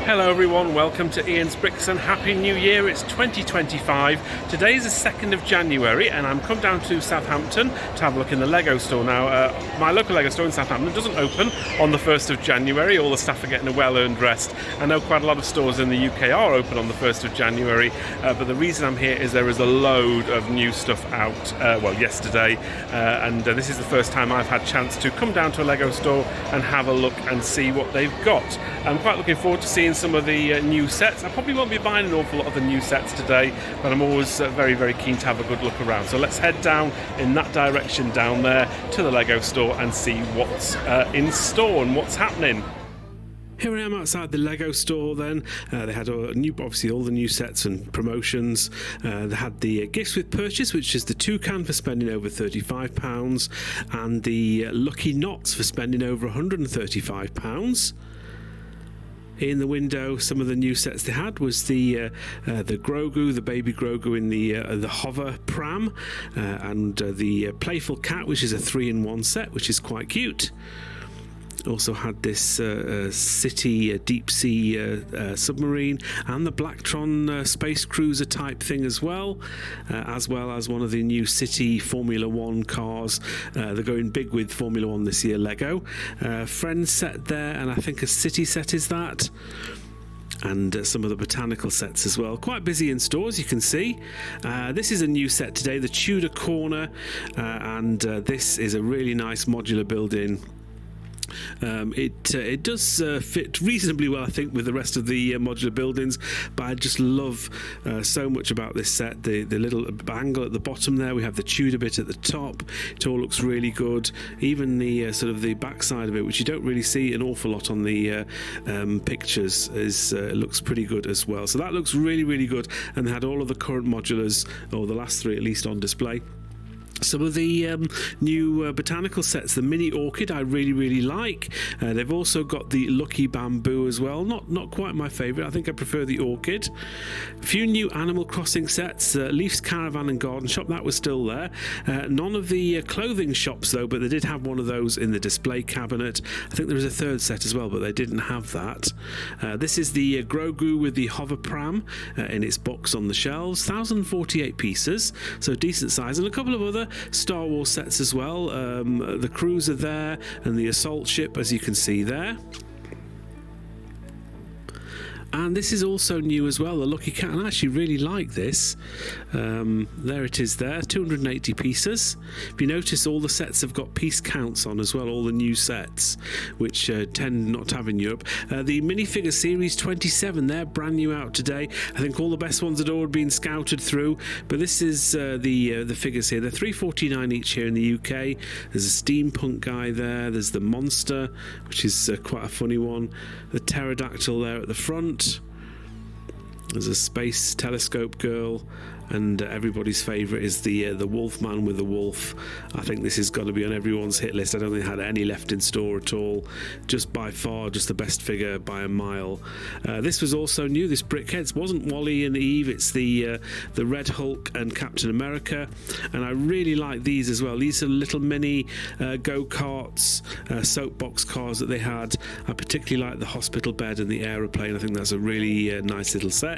Hello everyone, welcome to Ian's Bricks and Happy New Year. It's 2025. Today is the 2nd of January and I'm come down to Southampton to have a look in the Lego store. Now, my local Lego store in Southampton doesn't open on the 1st of January. All the staff are getting a well-earned rest. I know quite a lot of stores in the UK are open on the 1st of January, but the reason I'm here is there is a load of new stuff out, yesterday, and this is the first time I've had a chance to come down to a Lego store and have a look and see what they've got. I'm quite looking forward to seeing some of the new sets. I probably won't be buying an awful lot of the new sets today, but I'm always very, very keen to have a good look around. So let's head down in that direction down there to the Lego store and see what's in store and what's happening. Here I am outside the Lego store then. They had obviously all the new sets and promotions. They had the gifts with purchase, which is the toucan for spending over £35 and the lucky knots for spending over £135. In the window, some of the new sets they had was the Grogu, the baby Grogu in the hover pram, and the playful cat, which is a 3-in-1 set, which is quite cute. Also had this city deep sea submarine and the Blacktron space cruiser type thing as well as one of the new city Formula 1 cars. They're going big with Formula 1 this year, Lego. Friends set there, and I think a city set is that. And some of the botanical sets as well. Quite busy in stores, you can see. This is a new set today, the Tudor Corner, and this is a really nice modular building. It does fit reasonably well, I think, with the rest of the modular buildings, but I just love so much about this set. The little angle at the bottom there, we have the Tudor bit at the top. It all looks really good. Even the sort of the back side of it, which you don't really see an awful lot on the pictures, looks pretty good as well. So that looks really, really good, and they had all of the current modulars, or the last three at least, on display. Some of the new botanical sets, the mini orchid, I really, really like. They've also got the lucky bamboo as well. Not quite my favourite. I think I prefer the orchid. A few new Animal Crossing sets. Leaf's Caravan and Garden Shop, that was still there. None of the clothing shops though, but they did have one of those in the display cabinet. I think there was a third set as well, but they didn't have that. This is the Grogu with the hover pram in its box on the shelves. 1,048 pieces, so decent size, and a couple of other Star Wars sets as well. The cruiser there and the assault ship, as you can see there. And this is also new as well, the Lucky Cat, and I actually really like this. There it is there, 280 pieces. If you notice, all the sets have got piece counts on as well, all the new sets, which tend not to have in Europe. The Minifigures Series 27, they're brand new out today. I think all the best ones had already been scouted through, but this is the figures here. They're $3.49 each here in the UK. There's a steampunk guy there. There's the monster, which is quite a funny one. The pterodactyl there at the front. There's a space telescope girl, and everybody's favourite is the Wolfman with the wolf. I think this has got to be on everyone's hit list. I don't think it had any left in store at all. Just by far, just the best figure by a mile. This was also new. This Brickheads wasn't Wally and Eve. It's the Red Hulk and Captain America, and I really like these as well. These are little mini go-karts, soapbox cars that they had. I particularly like the hospital bed and the aeroplane. I think that's a really nice little set.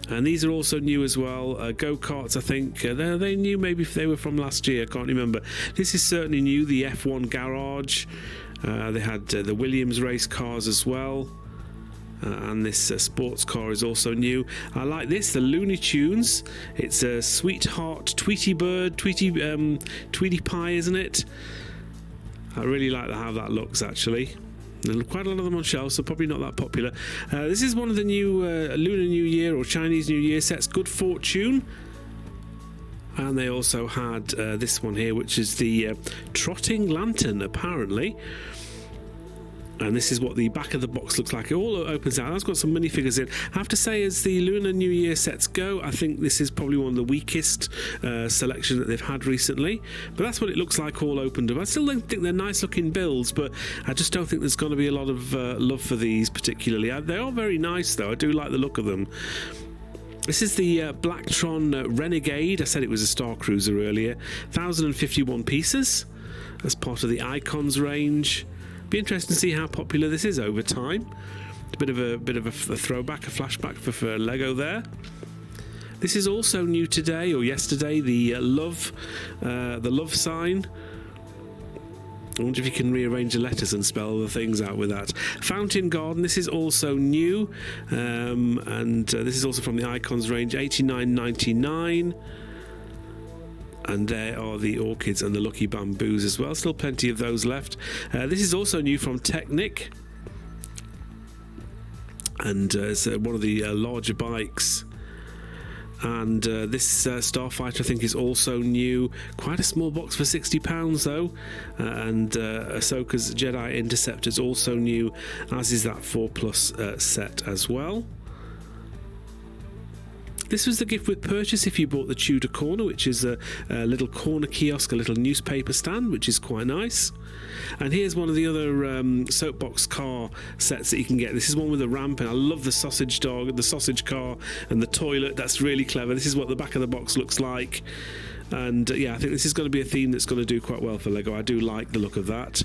And these are also new as well. Go-karts, I think, they new, maybe if they were from last year, I can't remember. This is certainly new, the F1 Garage. They had the Williams race cars as well. And this sports car is also new. I like this, the Looney Tunes. It's a Sweetheart Tweety Bird, Tweety Pie, isn't it? I really like how that looks, actually. There's quite a lot of them on shelves, so probably not that popular. This is one of the new Lunar New Year or Chinese New Year sets, Good Fortune. And they also had this one here, which is the Trotting Lantern, apparently. And this is what the back of the box looks like. It all opens out. That's got some minifigures in. I have to say, as the Lunar New Year sets go, I think this is probably one of the weakest selection that they've had recently. But that's what it looks like all opened up. I still don't think they're nice looking builds, but I just don't think there's going to be a lot of love for these particularly. They are very nice though. I do like the look of them. This is the Blacktron Renegade. I said it was a Star Cruiser earlier. 1,051 pieces as part of the Icons range. Be interesting to see how popular this is over time. A bit of a throwback, a flashback for Lego there. This is also new today or yesterday. The love sign. I wonder if you can rearrange the letters and spell the things out with that. Fountain Garden, this is also new, and this is also from the Icons range, $89.99. And there are the orchids and the lucky bamboos as well. Still plenty of those left. This is also new from Technic, and it's one of the larger bikes. And this Starfighter I think is also new. Quite a small box for £60 though. And Ahsoka's Jedi Interceptor is also new, as is that 4+ set as well. This was the gift with purchase if you bought the Tudor Corner, which is a little corner kiosk, a little newspaper stand, which is quite nice. And here's one of the other soapbox car sets that you can get. This is one with a ramp, and I love the sausage dog, the sausage car, and the toilet. That's really clever. This is what the back of the box looks like. And yeah, I think this is going to be a theme that's going to do quite well for Lego. I do like the look of that.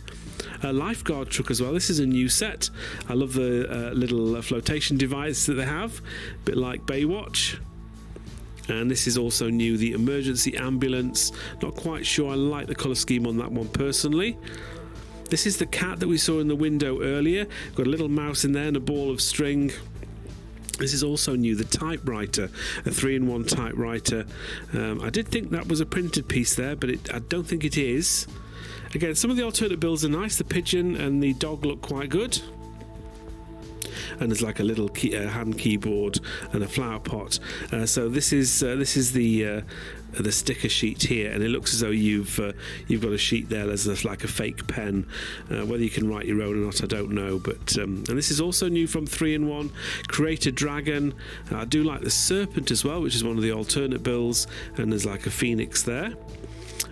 A lifeguard truck as well. This is a new set. I love the little flotation device that they have, a bit like Baywatch. And this is also new, the emergency ambulance. Not quite sure I like the colour scheme on that one personally. This is the cat that we saw in the window earlier. Got a little mouse in there and a ball of string. This is also new, the typewriter, a 3-in-1 typewriter. I did think that was a printed piece there, but I don't think it is. Again, some of the alternate builds are nice. The pigeon and the dog look quite good. And there's like a little hand keyboard and a flower pot. So this is the sticker sheet here, and it looks as though you've got a sheet there as like a fake pen. Whether you can write your own or not, I don't know. But and this is also new from 3-in-1. Create a dragon. I do like the serpent as well, which is one of the alternate builds, and there's like a phoenix there.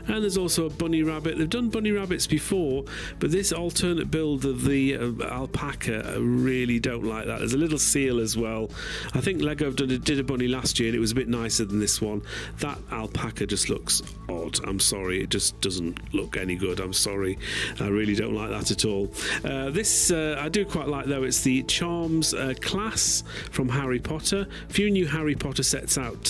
And there's also a bunny rabbit. They've done bunny rabbits before, but this alternate build of the alpaca, I really don't like that. There's a little seal as well. I think Lego did a bunny last year, and it was a bit nicer than this one. That alpaca just looks odd. I'm sorry, it just doesn't look any good. I'm sorry, I really don't like that at all. This I do quite like though. It's the Charms class from Harry Potter. A few new Harry Potter sets out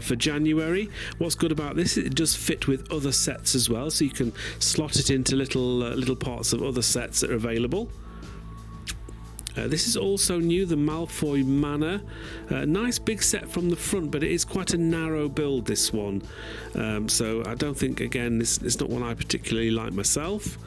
for January. What's good about this? It does fit with other sets as well, so you can slot it into little parts of other sets that are available. This is also new, the Malfoy Manor. Nice big set from the front, but it is quite a narrow build, this one. So I don't think, again, it's not one I particularly like myself.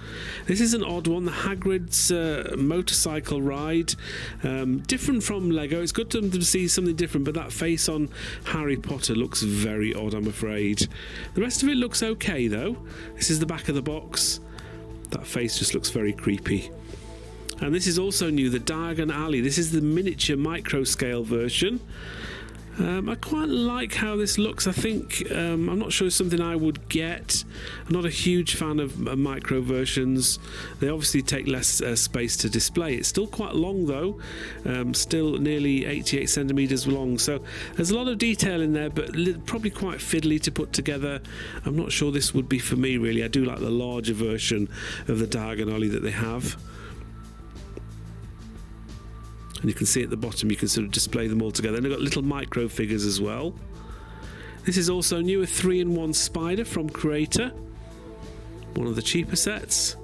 This is an odd one, the Hagrid's motorcycle ride. Different from Lego. It's good to see something different, but that face on Harry Potter looks very odd, I'm afraid. The rest of it looks okay, though. This is the back of the box. That face just looks very creepy. And this is also new, the Diagon Alley. This is the miniature micro scale version. I quite like how this looks. I think I'm not sure it's something I would get. I'm not a huge fan of micro versions. They obviously take less space to display. It's still quite long though, still nearly 88 centimeters long. So there's a lot of detail in there, but probably quite fiddly to put together. I'm not sure this would be for me really. I do like the larger version of the Diagon Alley that they have. And you can see at the bottom, you can sort of display them all together. And they've got little micro figures as well. This is also new, a 3-in-1 spider from Creator. One of the cheaper sets.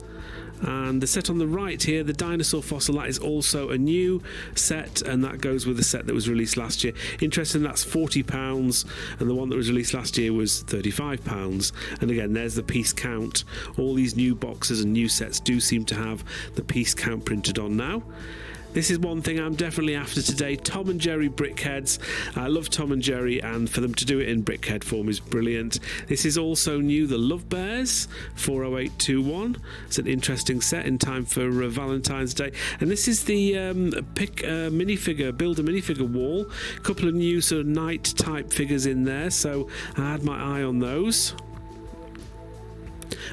And the set on the right here, the dinosaur fossil, that is also a new set, and that goes with the set that was released last year. Interesting, that's £40, and the one that was released last year was £35. And again, there's the piece count. All these new boxes and new sets do seem to have the piece count printed on now. This is one thing I'm definitely after today, Tom and Jerry Brickheads. I love Tom and Jerry, and for them to do it in brickhead form is brilliant. This is also new, the Love Bears, 40821. It's an interesting set in time for Valentine's Day. And this is the build a minifigure wall. A couple of new sort of night type figures in there, so I had my eye on those.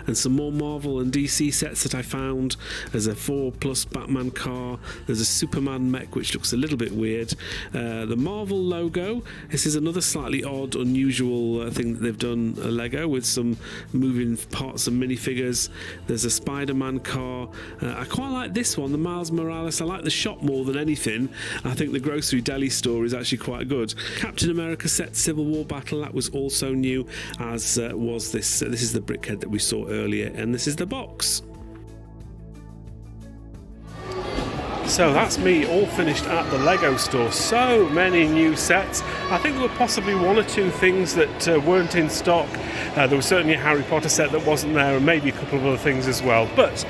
and some more Marvel and DC sets that I found. There's a 4+ Batman car, there's a Superman mech which looks a little bit weird, the Marvel logo. This is another slightly odd, unusual thing that they've done, Lego, with some moving parts and minifigures. There's a Spider-Man car. I quite like this one, the Miles Morales. I like the shop more than anything. I think the grocery deli store is actually quite good. Captain America set Civil War Battle, that was also new, as was this. This is the Brickhead that we saw earlier, and this is the box. So that's me all finished at the Lego store. So many new sets. I think there were possibly one or two things that weren't in stock. There was certainly a Harry Potter set that wasn't there, and maybe a couple of other things as well. But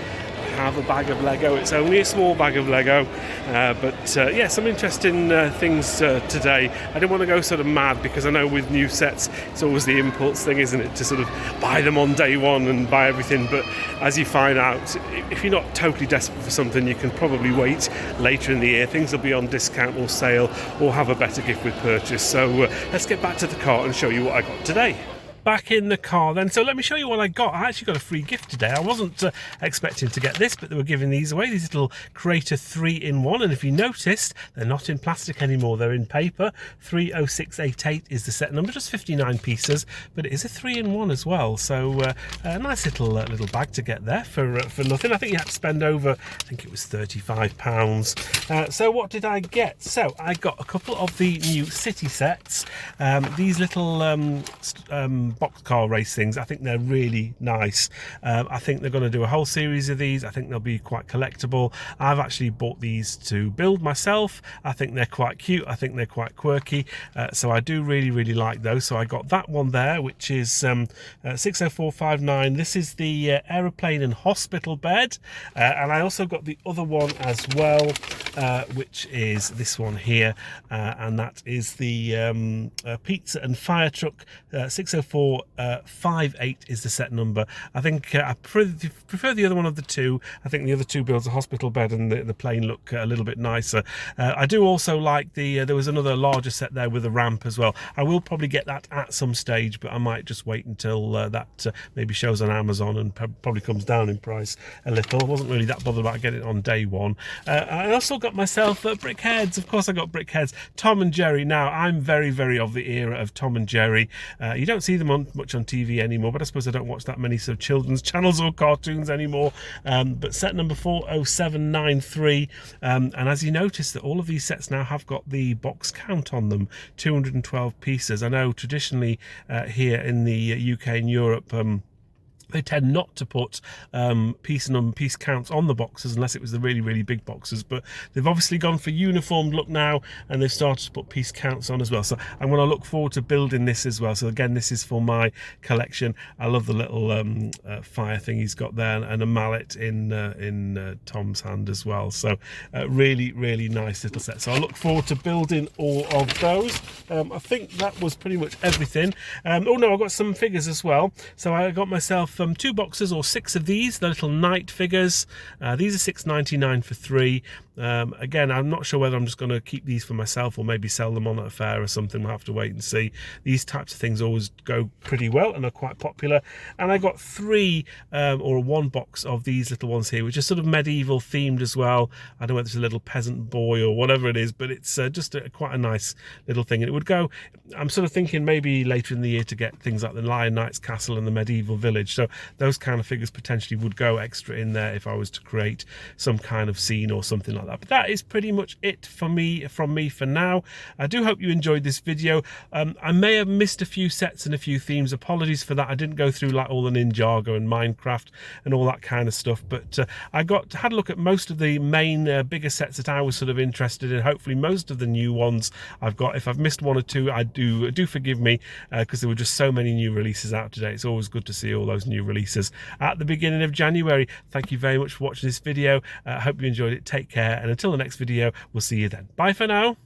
have a bag of Lego. It's only a small bag of Lego, but yeah, some interesting things today. I didn't want to go sort of mad, because I know with new sets it's always the impulse thing, isn't it, to sort of buy them on day one and buy everything. But as you find out, if you're not totally desperate for something, you can probably wait later in the year. Things will be on discount or sale, or have a better gift with purchase. So let's get back to the car and show you what I got today. Back in the car then, so let me show you what I got. I actually got a free gift today. I wasn't expecting to get this, but they were giving these away, these little Creator 3-in-1, and if you noticed, they're not in plastic anymore, they're in paper. 30688 is the set number, just 59 pieces, but it is a 3-in-1 as well, so a nice little bag to get there for nothing. I think you had to spend over, I think it was £35. So what did I get? So I got a couple of the new city sets, these little boxcar race things. I think they're really nice. I think they're going to do a whole series of these. I think they'll be quite collectible. I've actually bought these to build myself. I think they're quite cute. I think they're quite quirky. So I do really like those. So I got that one there, which is 60459. This is the aeroplane and hospital bed. And I also got the other one as well, which is this one here. And that is the pizza and fire truck. 60458 is the set number. I think I prefer the other one of the two. I think the other two builds a hospital bed and the plane look a little bit nicer. I do also like there was another larger set there with a ramp as well. I will probably get that at some stage, but I might just wait until that maybe shows on Amazon and probably comes down in price a little. I wasn't really that bothered about getting it on day one. I also got myself Brickheads. Of course I got Brickheads. Tom and Jerry. Now I'm very of the era of Tom and Jerry. You don't see them much on TV anymore, but I suppose I don't watch that many sort of children's channels or cartoons anymore. But set number 40793, and as you notice, that all of these sets now have got the box count on them, 212 pieces. I know traditionally here in the UK and Europe, they tend not to put piece counts on the boxes unless it was the really big boxes, but they've obviously gone for uniformed look now, and they've started to put piece counts on as well. So I'm going to look forward to building this as well. So again, this is for my collection. I love the little fire thing he's got there, and a mallet in Tom's hand as well. So really nice little set. So I look forward to building all of those. I think that was pretty much everything. Oh no, I got some figures as well. So I got myself 2 boxes or 6 of these, the little knight figures. These are £6.99 for 3. Again, I'm not sure whether I'm just going to keep these for myself or maybe sell them on at a fair or something. We'll have to wait and see. These types of things always go pretty well and are quite popular. And I got 3 or 1 box of these little ones here, which are sort of medieval themed as well. I don't know whether it's a little peasant boy or whatever it is, but it's just quite a nice little thing. And it would go, I'm sort of thinking maybe later in the year to get things like the Lion Knight's Castle and the medieval village. So those kind of figures potentially would go extra in there if I was to create some kind of scene or something like that. But that is pretty much it from me for now. I do hope you enjoyed this video. I may have missed a few sets and a few themes. Apologies for that. I didn't go through like all the Ninjago and Minecraft and all that kind of stuff, but I had a look at most of the main bigger sets that I was sort of interested in. Hopefully most of the new ones I've got. If I've missed one or two, I do forgive me, because there were just so many new releases out today. It's always good to see all those new releases at the beginning of January. Thank you very much for watching this video. I hope you enjoyed it. Take care, and until the next video, we'll see you then. Bye for now.